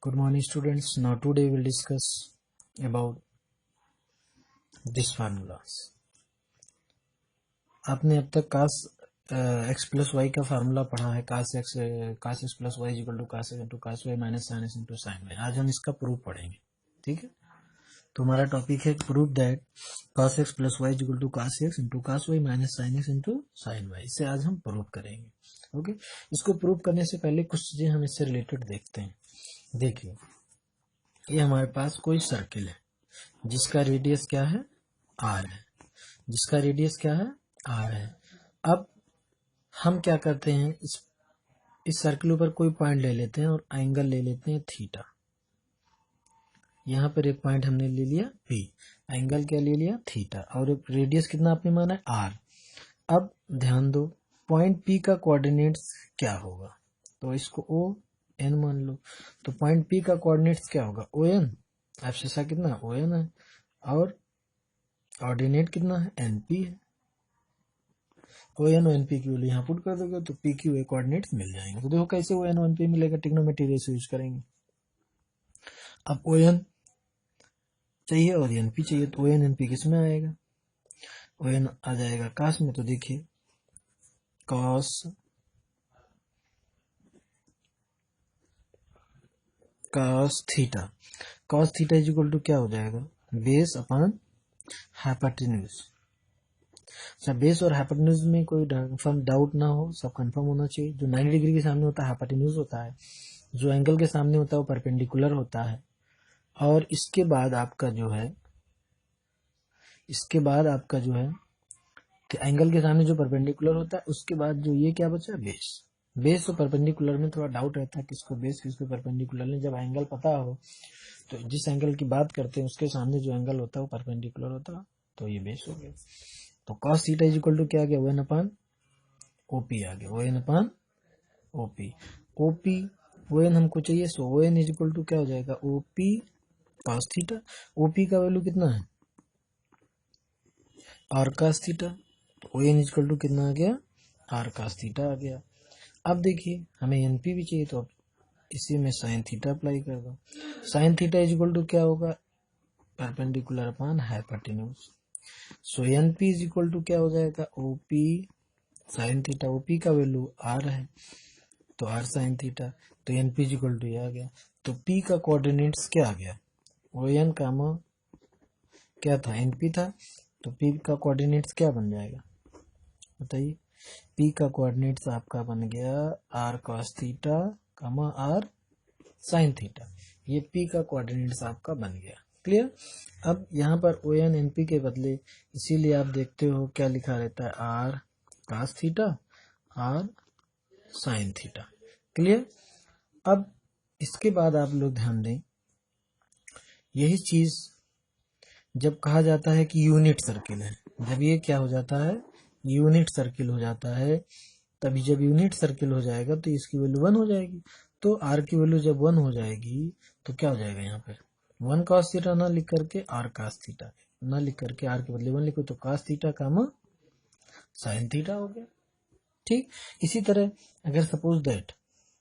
Good morning students. Now today we will discuss about this formulas. आपने अब तक cos x plus y का formula पढ़ा है, cos x plus y equal to cos x into cos y minus sine x into sine y. आज हम इसका proof पढ़ेंगे, ठीक है। तो हमारा टॉपिक है proof that cos x plus y equal to cos x into cos y minus sine x into sine y. इसे आज हम प्रूफ करेंगे, ओके। इसको प्रूफ करने से पहले कुछ चीजें हम इससे रिलेटेड देखते हैं। देखिए, ये हमारे पास कोई सर्किल है जिसका रेडियस क्या है, आर है, जिसका रेडियस क्या है, आर है। अब हम क्या करते हैं, इस सर्किल पर कोई पॉइंट ले लेते हैं और एंगल ले लेते हैं थीटा। यहाँ पर एक पॉइंट हमने ले लिया पी, एंगल क्या ले लिया, थीटा, और रेडियस कितना आपने माना है, आर। अब ध्यान दो, पॉइंट पी का कोऑर्डिनेट्स क्या होगा, तो इसको ओ एन मान लो। तो पॉइंट पी का कोऑर्डिनेट्स क्या होगा, ओ एन। एब्सिसा कितना, ओ एन है, और ऑर्डिनेट कितना है, एन पी है। O N O N P की वैल्यू यहाँ पुट कर दोगे तो पी क्यू ए कोऑर्डिनेट्स मिल जाएंगे। तो देखो कैसे O N O N P मिलेगा, ट्रिग्नोमेट्री रेशियो यूज करेंगे। अब ओ एन चाहिए और एन पी चाहिए, तो ओ एन एन पी किस में आएगा, ओ एन आ जाएगा कास में। तो देखिए cos theta is equal to क्या हो जाएगा, बेस अपॉन हाइपोटेन्यूज। अच्छा, बेस और हाइपोटेन्यूज में कोई डाउट ना हो, सब कंफर्म होना चाहिए। जो 90 डिग्री के सामने होता है हाइपोटेन्यूज होता है, जो एंगल के सामने होता है वो परपेंडिकुलर होता है। और इसके बाद आपका जो है, तो एंगल के सामने जो परपेंडिकुलर होता है, उसके बाद जो ये क्या बचा, बेस तो परपेंडिकुलर में थोड़ा डाउट रहता है, किसको बेस किसको परपेंडिकुलर में। जब एंगल पता हो तो जिस एंगल की बात करते हैं उसके सामने जो एंगल होता है वो परपेंडिकुलर होता है, तो ये बेस हो गया। तो cos theta is equal to क्या आ गया, ओ एन अपान ओपी आ गया, O N upon OP. O N हमको चाहिए, so O N is equal to क्या हो जाएगा, ओपी cos थीटा। ओपी का वैल्यू कितना है, आर cos थीटा। तो O N is equal to कितना आ गया, आर cos थीटा आ गया। अब देखिए हमें एनपी भी चाहिए, तो अब इसी में साइन थीटा अप्लाई कर दो। Sine theta is equal to क्या होगा, perpendicular upon hypotenuse. So NP is equal to क्या हो जाएगा, ओपी साइन थीटा। ओपी का वैल्यू आर है, तो आर साइन थीटा। तो एनपी इज इक्वल टू ये आ गया। तो पी का कोऑर्डिनेट्स क्या आ गया, ओ एन कामा क्या था, एनपी था। तो पी का कोऑर्डिनेट्स क्या बन जाएगा बताइए, पी का कोऑर्डिनेट्स आपका बन गया R cos theta comma R sine theta. ये पी का कोऑर्डिनेट्स आपका बन गया, क्लियर। अब यहाँ पर ओ एन एन पी के बदले, इसीलिए आप देखते हो क्या लिखा रहता है, R cos theta R sine theta, clear. अब इसके बाद आप लोग ध्यान दें, यही चीज जब कहा जाता है कि यूनिट सर्किल है, जब ये क्या हो जाता है, यूनिट सर्किल हो जाता है, तभी जब यूनिट सर्किल हो जाएगा तो इसकी वैल्यू 1 हो जाएगी। तो आर की वैल्यू जब 1 हो जाएगी तो क्या हो जाएगा, यहाँ पे 1 cos थीटा ना लिख करके आर cos थीटा ना लिख करके आर के बदले 1 लिखो, तो cos थीटा कामा साइन थीटा हो गया, ठीक। इसी तरह अगर सपोज दैट,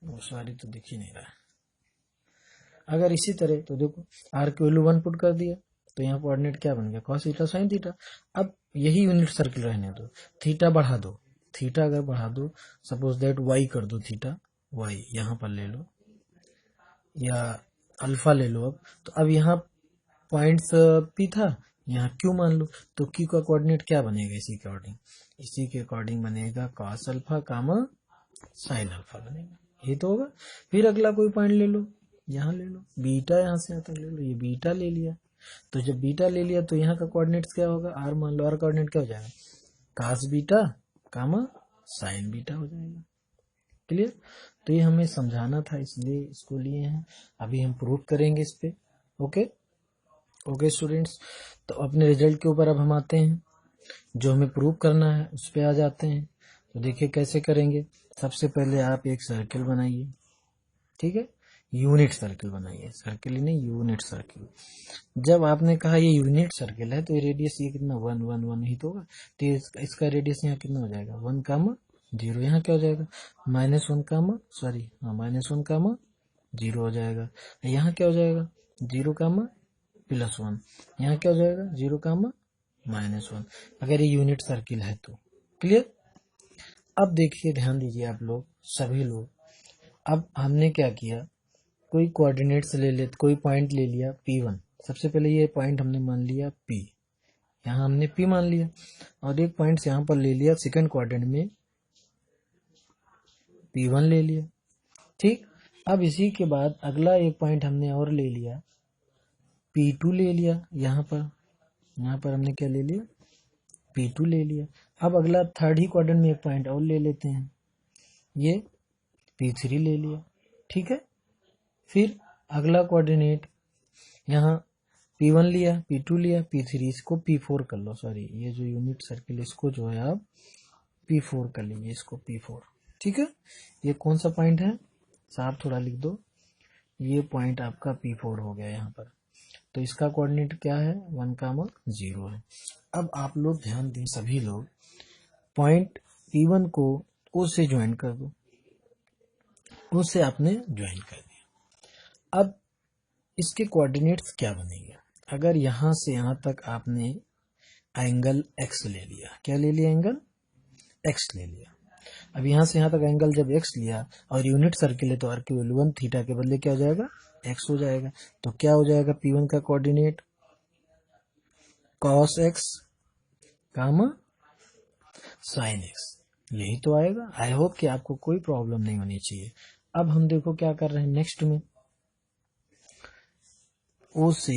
सॉरी तो दिख ही नहीं रहा है, अगर इसी तरह तो देखो आर की वैल्यू 1 पुट कर दिया, तो यहाँ कोऑर्डिनेट क्या बन गया, cos थीटा साइन थीटा। अब यही यूनिट सर्किल रहने दो, थीटा बढ़ा दो, थीटा अगर बढ़ा दो, सपोज दैट वाई कर दो, थीटा वाई यहाँ पर ले लो, या अल्फा ले लो। अब यहाँ पॉइंट्स पी था, यहाँ क्यू मान लो, तो क्यू का कोऑर्डिनेट क्या बनेगा, इसी के अकॉर्डिंग बनेगा कॉस अल्फा कामा साइन अल्फा बनेगा, ये तो होगा। फिर अगला कोई पॉइंट ले लो, यहाँ ले लो, बीटा यहाँ से यहाँ तक ले लो, ये बीटा ले लिया। तो जब बीटा ले लिया तो यहाँ का कोऑर्डिनेट्स क्या होगा, आर मान लो, आर कोऑर्डिनेट क्या हो जाएगा, कास बीटा कामा साइन बीटा हो जाएगा, क्लियर। तो ये हमें समझाना था, इसलिए इसको लिए हैं, अभी हम प्रूफ करेंगे इस पे, ओके स्टूडेंट्स। तो अपने रिजल्ट के ऊपर अब हम आते हैं, जो हमें प्रूफ करना है उस पे आ जाते हैं। तो देखिए कैसे करेंगे, सबसे पहले आप एक सर्किल बनाइए, ठीक है, यूनिट सर्किल बनाइए, सर्किल ही नहीं यूनिट सर्किल। जब आपने कहा ये यूनिट सर्किल है तो ये रेडियस ये कितना 1 1 1 ही तो होगा, तो इसका रेडियस यहाँ कितना हो जाएगा 1 कामा 0, यहाँ क्या हो जाएगा -1 कामा -1 कामा जीरो हो जाएगा। यहाँ क्या हो जाएगा, 0, +1। यहाँ क्या हो जाएगा, 0, -1। अगर ये यूनिट सर्किल है तो क्लियर। अब देखिए, ध्यान दीजिए आप लोग, सभी लोग। अब हमने क्या किया, कोई कोऑर्डिनेट्स ले ले, कोई पॉइंट ले लिया P1। सबसे पहले ये पॉइंट हमने मान लिया P, यहाँ हमने P मान लिया, और एक पॉइंट यहाँ पर ले लिया सेकंड क्वाड्रेंट में P1 ले लिया। ठीक, अब इसी के बाद अगला एक पॉइंट हमने और ले लिया, P2 ले लिया। यहाँ पर हमने क्या ले लिया, P2 ले लिया। अब अगला थर्ड ही क्वाड्रेंट में एक पॉइंट और ले लेते हैं, ये P3 ले लिया। ठीक है, फिर अगला कोऑर्डिनेट यहाँ P1 लिया, P2 लिया, P3, इसको P4 कर लो। सॉरी, ये जो यूनिट सर्किल इसको जो है आप P4 कर लीजिए, इसको P4। ठीक है, ये कौन सा पॉइंट है, साफ थोड़ा लिख दो, ये पॉइंट आपका P4 हो गया यहाँ पर। तो इसका कोऑर्डिनेट क्या है, 1, 0 है। अब आप लोग ध्यान दें, सभी लोग, पॉइंट P1 को O से ज्वाइन कर दो, O से आपने ज्वाइन कर दिया। अब इसके कोऑर्डिनेट्स क्या बनेंगे, अगर यहाँ से यहाँ तक आपने एंगल x ले लिया, क्या ले लिया, एंगल x ले लिया। अब यहाँ से यहाँ तक एंगल जब x लिया और यूनिट सर्किल है तो r की वैल्यू 1 थीटा के बदले क्या हो जाएगा, x हो जाएगा। तो क्या हो जाएगा, P1 का coordinate cos x, sin x, यही तो आएगा। आई होप कि आपको कोई प्रॉब्लम नहीं होनी चाहिए। अब हम देखो क्या कर रहे हैं, नेक्स्ट में O से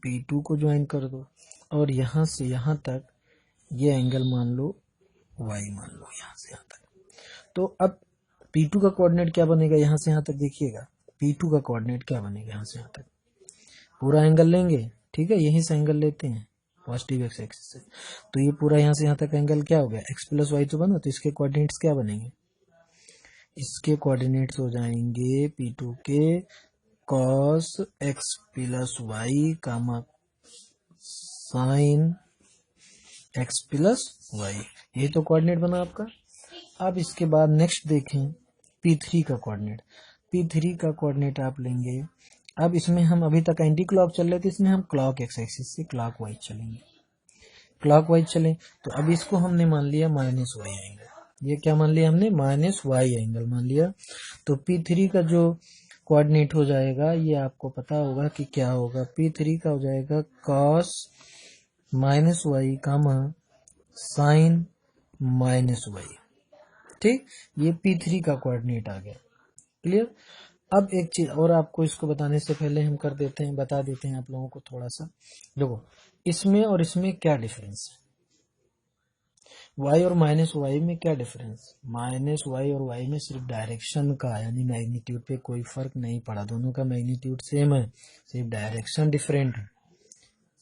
P2 को ज्वाइन कर दो, और यहाँ से यहाँ तक ये एंगल मान लो y मान लो, यहाँ से यहाँ तक। तो अब P2 का कोऑर्डिनेट क्या बनेगा, यहाँ से यहाँ तक देखिएगा, P2 का कोऑर्डिनेट क्या बनेगा, यहाँ से यहाँ तक पूरा एंगल लेंगे। ठीक है, यहीं से एंगल लेते हैं पॉजिटिव x एक्सिस से, तो ये पूरा यहाँ से यहाँ तक एंगल क्या हो गया, x + y तो बना। तो इसके कोऑर्डिनेट्स क्या बनेंगे, इसके कोऑर्डिनेट्स हो जाएंगे P2 के cos x + y, sin x + y, ये तो कोऑर्डिनेट बना आपका। अब इसके बाद नेक्स्ट देखें P3 का कोऑर्डिनेट। P3 का कोऑर्डिनेट आप लेंगे, अब इसमें हम अभी तक एंटी क्लॉक चल रहे थे, इसमें हम क्लॉक एक्स एक्सिस से क्लॉकवाइज चलेंगे। क्लॉकवाइज चले तो अब इसको हमने मान लिया -y एंगल, ये क्या मान लिया हमने, -y एंगल मान लिया। तो P3 का जो कोऑर्डिनेट हो जाएगा, ये आपको पता होगा कि क्या होगा, P3 का हो जाएगा cos -y, sin -y। ठीक, ये P3 का कोऑर्डिनेट आ गया, क्लियर। अब एक चीज और आपको इसको बताने से पहले हम बता देते हैं आप लोगों को थोड़ा सा। देखो, इसमें और इसमें क्या डिफरेंस है, y और -y में क्या डिफरेंस, -y और y में सिर्फ डायरेक्शन का, यानी मैग्नीट्यूड पे कोई फर्क नहीं पड़ा, दोनों का मैग्नीट्यूड सेम है, सिर्फ डायरेक्शन डिफरेंट है।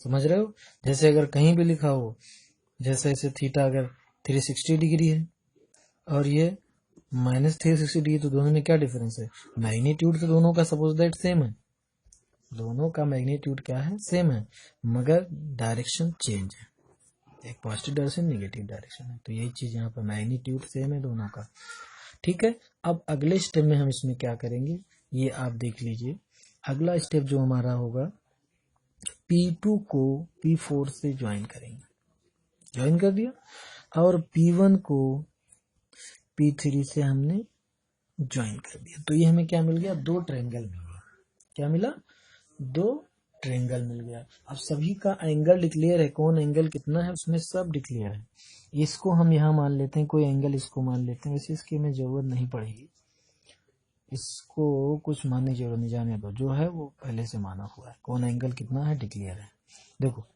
समझ रहे हो, जैसे अगर कहीं भी लिखा हो, जैसे ऐसे थीटा अगर 360 डिग्री है और ये -360 डिग्री, तो दोनों में क्या डिफरेंस है, मैग्नीट्यूड तो दोनों का सपोज दैट सेम है, दोनों का मैग्नीट्यूड क्या है, सेम है, मगर डायरेक्शन चेंज है, एक पॉजिटिव डायरेक्शन, नेगेटिव डायरेक्शन है। तो यही चीज यहाँ पर मैग्नीट्यूड सेम है दोनों का। ठीक है, अब अगले स्टेप में हम इसमें क्या करेंगे, ये आप देख लीजिए। अगला स्टेप जो हमारा होगा, P2 को P4 से ज्वाइन करेंगे, ज्वाइन कर दिया, और P1 को P3 से हमने ज्वाइन कर दिया। तो ये हमें क्या मिल गया, 2 ट्रायंगल मिल गया। क्या मिला, 2 ट्रायंगल मिल गया। अब सभी का एंगल डिक्लेयर है, कौन एंगल कितना है उसमें सब डिक्लेयर है। इसको हम यहाँ मान लेते हैं, कोई एंगल इसको मान लेते हैं, वैसे इसकी हमें जरूरत नहीं पड़ेगी, इसको कुछ मानने की जरूरत नहीं, जाने दो, जो है वो पहले से माना हुआ है, कौन एंगल कितना है डिक्लेयर है। देखो,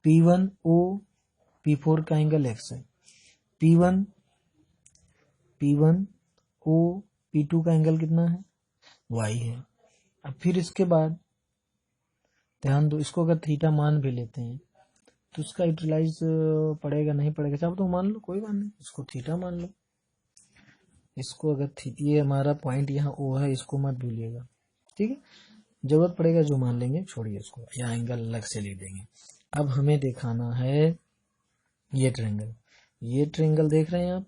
P1O, P4 का एंगल x है, P1O, P2 का एंगल कितना है, y है। अब फिर इसके बाद ध्यान दो, इसको अगर थीटा मान भी लेते हैं तो उसका यूटिलाइज पड़ेगा नहीं पड़ेगा, चाहे तो मान लो, कोई बात नहीं, इसको थीटा मान लो। इसको अगर ये हमारा पॉइंट यहाँ O है, इसको मत भूलिएगा, ठीक है, जरूरत पड़ेगा जो मान लेंगे, छोड़िए उसको, या एंगल अलग से लिख देंगे। अब हमें दिखाना है ये ट्रायंगल देख रहे हैं आप,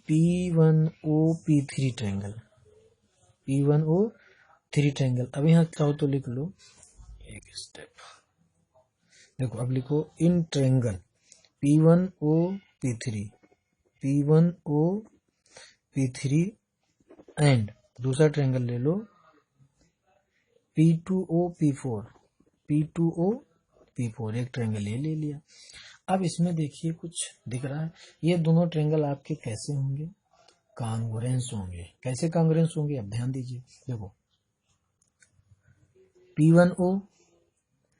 P1O P3 triangle, P1O 3 triangle. अब यहाँ चाहो तो लिख लो एक स्टेप, देखो अब लिखो in triangle P1O P3 P1O P3 and दूसरा ट्रायंगल ले लो P2O P4 P2O P4, एक ट्रायंगल ये ले लिया। अब इसमें देखिए कुछ दिख रहा है, ये दोनों ट्रायंगल आपके कैसे होंगे, कॉन्ग्रुएंस होंगे। कैसे कॉन्ग्रुएंस होंगे अब ध्यान दीजिए, देखो P1O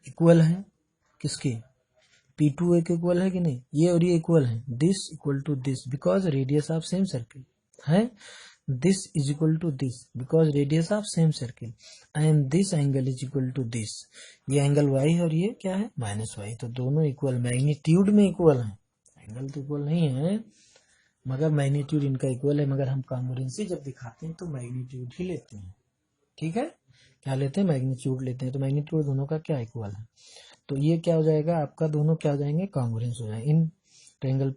इक्वल है किसके, P2O के इक्वल है कि नहीं, ये और ये इक्वल है, this equal to this because radius of same circle है, this is equal to this because radius of same circle and this angle is equal to this, ये एंगल y है और ये क्या है -y, तो दोनों इक्वल मैग्नीट्यूड में इक्वल है, एंगल तो इक्वल नहीं है मगर मैग्नीट्यूड इनका इक्वल है। मगर हम कॉन्ग्रुएंसी जब दिखाते हैं तो मैग्नीट्यूड ही लेते हैं, ठीक है, क्या लेते हैं मैग्नीट्यूड लेते हैं, तो मैग्नीट्यूड दोनों का क्या इक्वल है, तो ये क्या हो जाएगा आपका, दोनों क्या हो जाएंगे कॉन्ग्रुएंस हो जाएंगे in triangle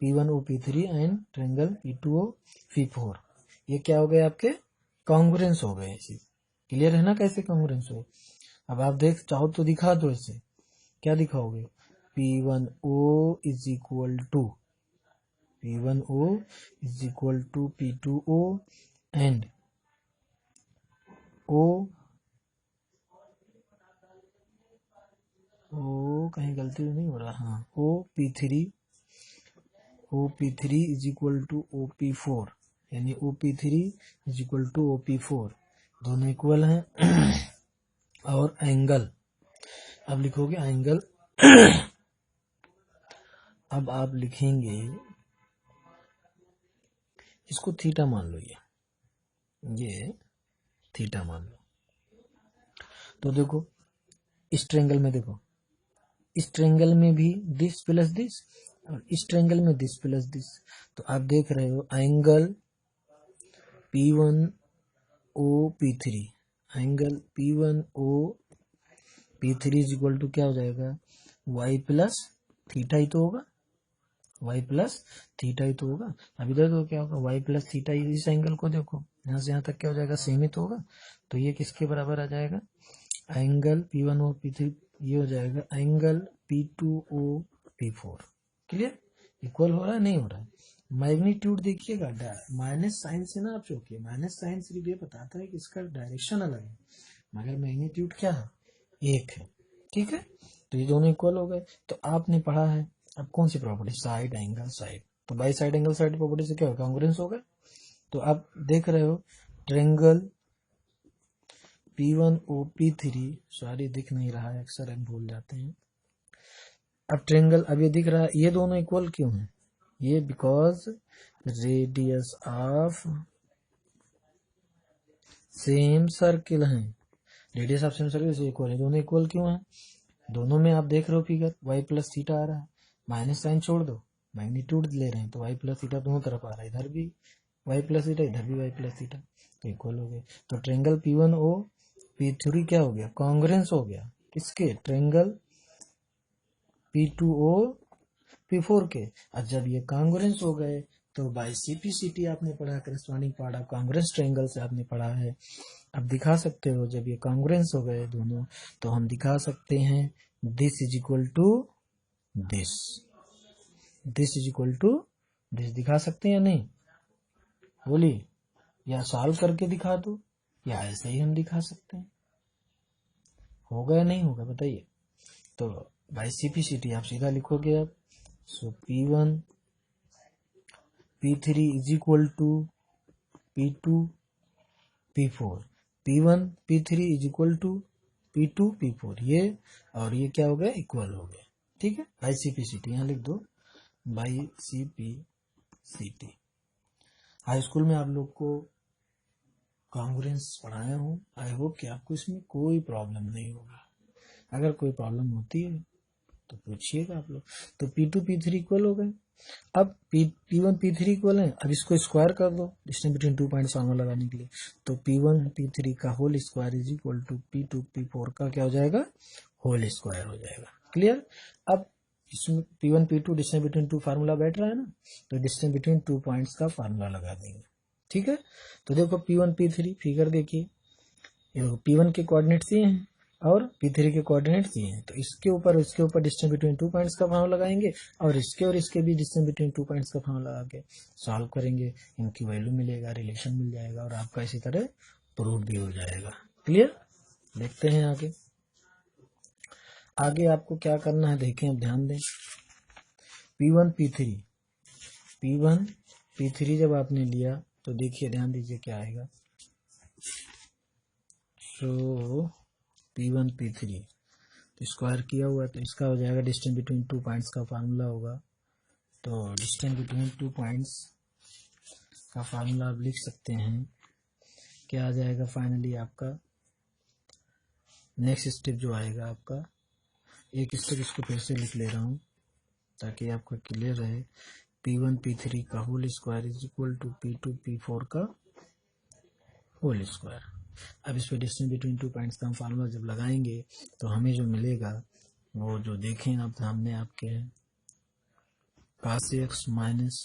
P1O P3 and triangle P2O P4, ये क्या हो गए आपके कॉन्ग्रुएंस हो गए। ऐसे क्लियर है ना कैसे कॉन्ग्रुएंस हो। अब आप देख चाहो तो दिखा दो, इसे क्या दिखाओगे, P1O is equal to P2O and O कहीं गलती नहीं हो रहा, हाँ OP3 is equal to OP4, यानी OP3 is equal to OP4, दोनों इक्वल हैं। और एंगल अब लिखोगे एंगल अब आप लिखेंगे इसको थीटा मान लो, ये थीटा मान लो, तो देखो इस ट्रायंगल में, देखो इस ट्रायंगल में भी दिस प्लस दिस और इस ट्रायंगल में दिस प्लस दिस, तो आप देख रहे हो angle P1O P3 angle P1O P3 is equal to क्या हो जाएगा, y प्लस थीटा ही तो होगा, y प्लस थीटा ही तो होगा। अब इधर तो क्या होगा y प्लस थीटा, इस एंगल को देखो यहाँ से यहाँ तक क्या हो जाएगा सेम ही तो होगा, तो ये किसके बराबर आ जाएगा, एंगल P1O P3 ये हो जाएगा angle P2O P4। Clear, equal हो रहा है नहीं हो रहा है। मैग्नीट्यूड देखिएगा, माइनस साइन से ना आप चौंकिए, माइनस साइन सिर्फ ये बताता है कि इसका डायरेक्शन अलग है, मगर मैग्नीट्यूड क्या है एक है, ठीक है, तो ये दोनों इक्वल हो गए। तो आपने पढ़ा है अब कौन सी प्रॉपर्टी, साइड एंगल साइड, तो by side angle side property से क्या होगा कॉन्ग्रुएंस होगा। तो आप देख रहे हो ट्रायंगल P1O P3, सॉरी दिख नहीं रहा है, अक्सर हम भूल जाते हैं। अब ट्रायंगल अब ये दिख रहा है, ये दोनों इक्वल क्यों हैं, ये because radius of same circle है, रेडियस ऑफ सेम सर्किल से इक्वल है, दोनों इक्वल क्यों है, दोनों में आप देख रहे हो फिगर y प्लस थीटा आ रहा है, माइनस साइन छोड़ दो मैग्नीट्यूड ले रहे हैं तो y प्लस थीटा दोनों तरफ आ रहा है, इधर भी y प्लस थीटा इधर भी y प्लस थीटा, तो इक्वल हो गए। तो ट्रायंगल P1O P3 क्या हो गया कॉन्ग्रुएंस हो गया किसके, ट्रायंगल P2O P4 के। अब जब ये कॉन्ग्रुएंस हो गए तो बाय CPCT आपने पढ़ा, corresponding part of congruence triangle से आपने पढ़ा है। अब दिखा सकते हो जब ये कॉन्ग्रुएंस हो गए दोनों, तो हम दिखा सकते हैं this is equal to this, this is equal to this, दिखा सकते हैं या नहीं बोलिए, या सॉल्व करके दिखा दो या ऐसे ही हम दिखा सकते हैं, होगा या नहीं होगा बताइए। तो बाय CPCT आप सीधा लिखोगे अब, so P1 P3 is equal to P2 P4, P1 P3 is equal to P2 P4, ये और ये क्या हो गया इक्वल हो गया, ठीक है, बाय CPCT यहाँ लिख दो, बाय CPCT। हाई स्कूल में आप लोग को कॉन्ग्रुएंस पढ़ाया हूँ, आई होप कि आपको इसमें कोई प्रॉब्लम नहीं होगा, अगर कोई प्रॉब्लम होती है तो पूछिएगा आप लोग। तो P2 P3 इक्वल हो गए, अब P1 P3 इक्वल है, अब इसको स्क्वायर कर दो डिस्टेंस बिटवीन 2 पॉइंट्स फॉर्मूला लगाने के लिए, तो P1 P3 का whole square is equal to P2 P4 का क्या हो जाएगा होल स्क्वायर हो जाएगा। क्लियर, अब इसमें P1 P2 distance between 2 formula बैठ रहा है ना, तो डिस्टेंस बिटवीन 2 पॉइंट्स का फार्मूला लगा देंगे, ठीक है। तो देखो P1 P3 फिगर देखिए, ये देखो P1 के कोऑर्डिनेट्स ये हैं और P3 के कोऑर्डिनेट्स ये हैं, तो इसके ऊपर और इसके ऊपर डिस्टेंस बिटवीन टू पॉइंट्स का फॉर्मूला लगाएंगे और इसके भी डिस्टेंस बिटवीन टू पॉइंट्स का फॉर्मूला लगा के सॉल्व करेंगे, इनकी वैल्यू मिलेगा, रिलेशन मिल जाएगा और आपका इसी तरह प्रूव भी हो जाएगा। क्लियर? देखते हैं आगे। आगे आपको क्या करना है देखें, अब ध्यान दें। P1 P3 जब आपने लिया तो देखिए, ध्यान दीजिए क्या आएगा। तो P1 P3 तो स्क्वायर किया हुआ है, तो इसका हो जाएगा डिस्टेंस बिटवीन टू पॉइंट्स का फार्मूला होगा। तो डिस्टेंस बिटवीन टू पॉइंट्स का फार्मूला आप लिख सकते हैं, क्या आ जाएगा फाइनली आपका। नेक्स्ट स्टेप जो आएगा आपका, एक स्टेप इसको फिर से लिख ले रहा हूँ ताकि आपको क्लियर रहे। P1 P3 का whole square is equal to P2 P4 का होल स्क्वायर। अब इस पे डिस्टेंस बिटवीन टू पॉइंट्स का हम फार्मूला जब लगाएंगे तो हमें जो मिलेगा वो जो देखें आप सामने आपके है, cos x minus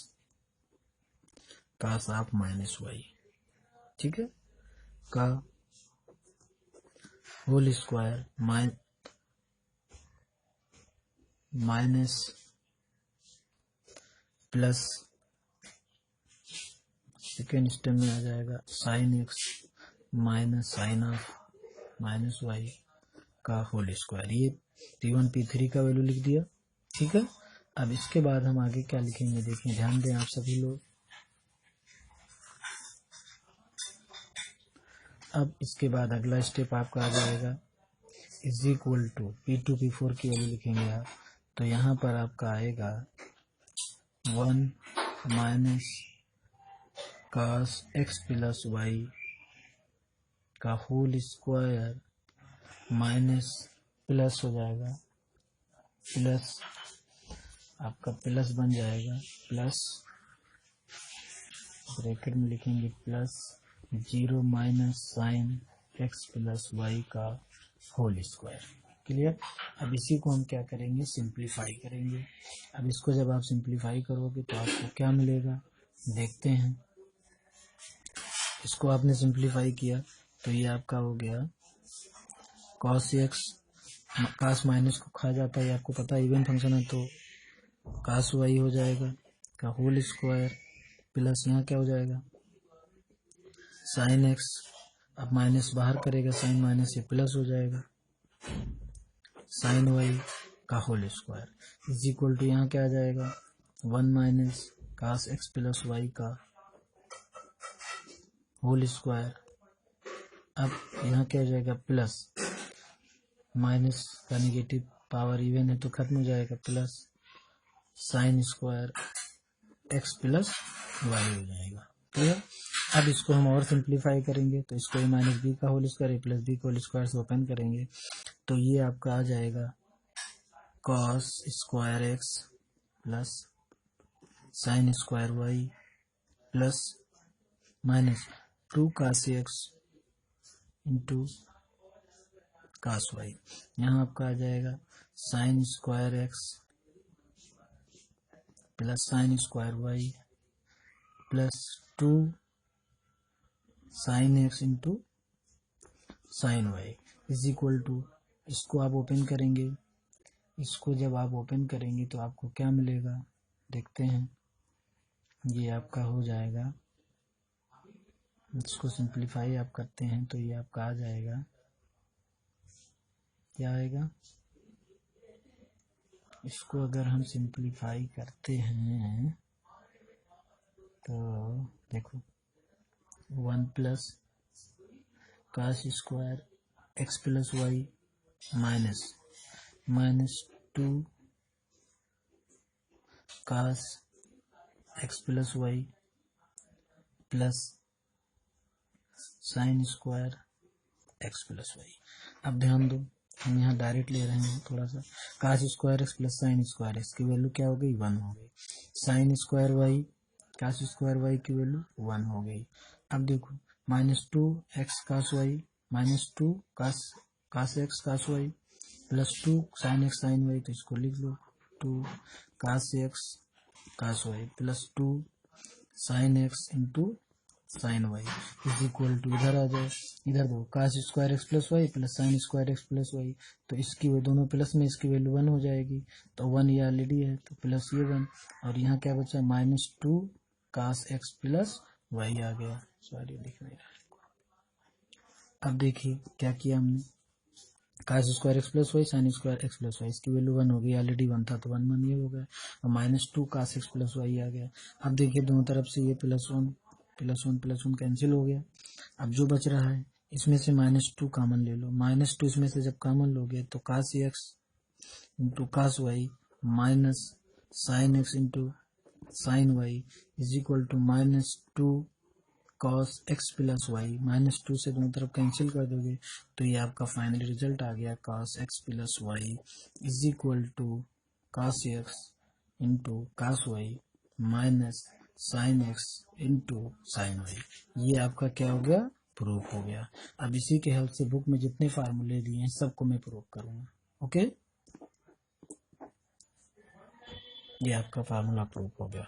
cos half minus y, ठीक है, का whole square minus plus second step में आ जाएगा sine x minus sine of minus y का होल स्क्वायर। ये P1 P3 का वैल्यू लिख दिया, ठीक है। अब इसके बाद हम आगे क्या लिखेंगे देखिए, ध्यान दें आप सभी लोग। अब इसके बाद अगला स्टेप आपका आ जाएगा is equal to P2 P4 की वैल्यू लिखेंगे आप, तो यहाँ पर आपका आएगा 1 minus cos x plus y का होल स्क्वायर माइनस प्लस हो जाएगा, प्लस आपका प्लस बन जाएगा, प्लस ब्रैकेट में लिखेंगे plus 0 minus sine x plus y का होल स्क्वायर। क्लियर? अब इसी को हम क्या करेंगे, सिंप्लीफाई करेंगे। अब इसको जब आप सिंप्लीफाई करोगे तो आपको क्या मिलेगा देखते हैं। इसको आपने सिंप्लीफाई किया तो ये आपका हो गया cos x, cos माइनस को खा जाता है, आपको पता है इवन फंक्शन है, तो cos y हो जाएगा का होल स्क्वायर प्लस यहाँ क्या हो जाएगा साइन x, अब माइनस बाहर करेगा, साइन माइनस ये प्लस हो जाएगा साइन y का whole square is equal to यहाँ क्या आ जाएगा 1 minus cos x plus y का होल स्क्वायर। अब यहाँ क्या हो जाएगा प्लस माइनस का निगेटिव पावर इवन है तो खत्म हो जाएगा, plus sine square x plus y हो जाएगा। क्लियर? अब इसको हम और सिंप्लीफाई करेंगे तो इसको ए माइनस बी का whole square a plus b का होल स्क्वायर से ओपन करेंगे तो ये आपका आ जाएगा cos square x plus sine square y plus minus 2 cos x into cos y. यहाँ आपका आ जाएगा sine square x plus sine square y plus 2 sine x into sine y is equal to, इसको आप ओपन करेंगे, इसको जब आप ओपन करेंगे तो आपको क्या मिलेगा देखते हैं। ये आपका हो जाएगा, इसको सिंप्लीफाई आप करते हैं तो ये आपका आ जाएगा, क्या आएगा, इसको अगर हम सिंप्लीफाई करते हैं तो देखो 1 plus cos square x plus y minus 2 cos x plus y plus sine square x plus y. अब ध्यान दो, हम यहाँ डायरेक्ट ले रहे हैं थोड़ा सा, cos square x plus sine square x की वैल्यू क्या हो गई 1 हो गई, sine square y cos square y की वैल्यू 1 हो गई। अब देखो minus 2 x cos y minus 2 cos x cos y plus 2 sine x sine y, तो इसको लिख लो 2 cos x cos y plus 2 sine x into sine y is equal to, इधर आ जाए, इधर दो cos square x plus y plus sine square x plus y, तो इसकी वो दोनों प्लस में इसकी वैल्यू 1 हो जाएगी, तो 1 ये ऑलरेडी है तो प्लस ये 1, और यहाँ क्या बचा -2 कास एक्स प्लस वाई आ गया। सॉरी लिख नहीं रहा। अब देखिए क्या किया हमने, cos square x plus y sine square x plus y, इसकी वैल्यू 1 हो गई, ऑलरेडी 1 था तो 1 1 ये हो गया, और -2 कास एक्स प्लस वाई आ गया। अब देखिए दोनों तरफ से ये +1 कैंसिल हो गया। अब जो बच रहा है इसमें से -2 कॉमन ले लो, -2 इसमें से जब कॉमन लोगे तो cos x into cos y minus sine x into sine y is equal to -2 cos x plus y, -2 से दोनों तरफ कैंसिल कर दोगे तो ये आपका फाइनल रिजल्ट आ गया cos x plus y is equal to cos x into cos y minus sine x into sine y. ये आपका क्या हो गया, प्रूफ हो गया। अब इसी के हेल्प से बुक में जितने फार्मूले दिए हैं सबको मैं प्रूफ करूंगा। ओके, ये आपका फार्मूला प्रूफ हो गया।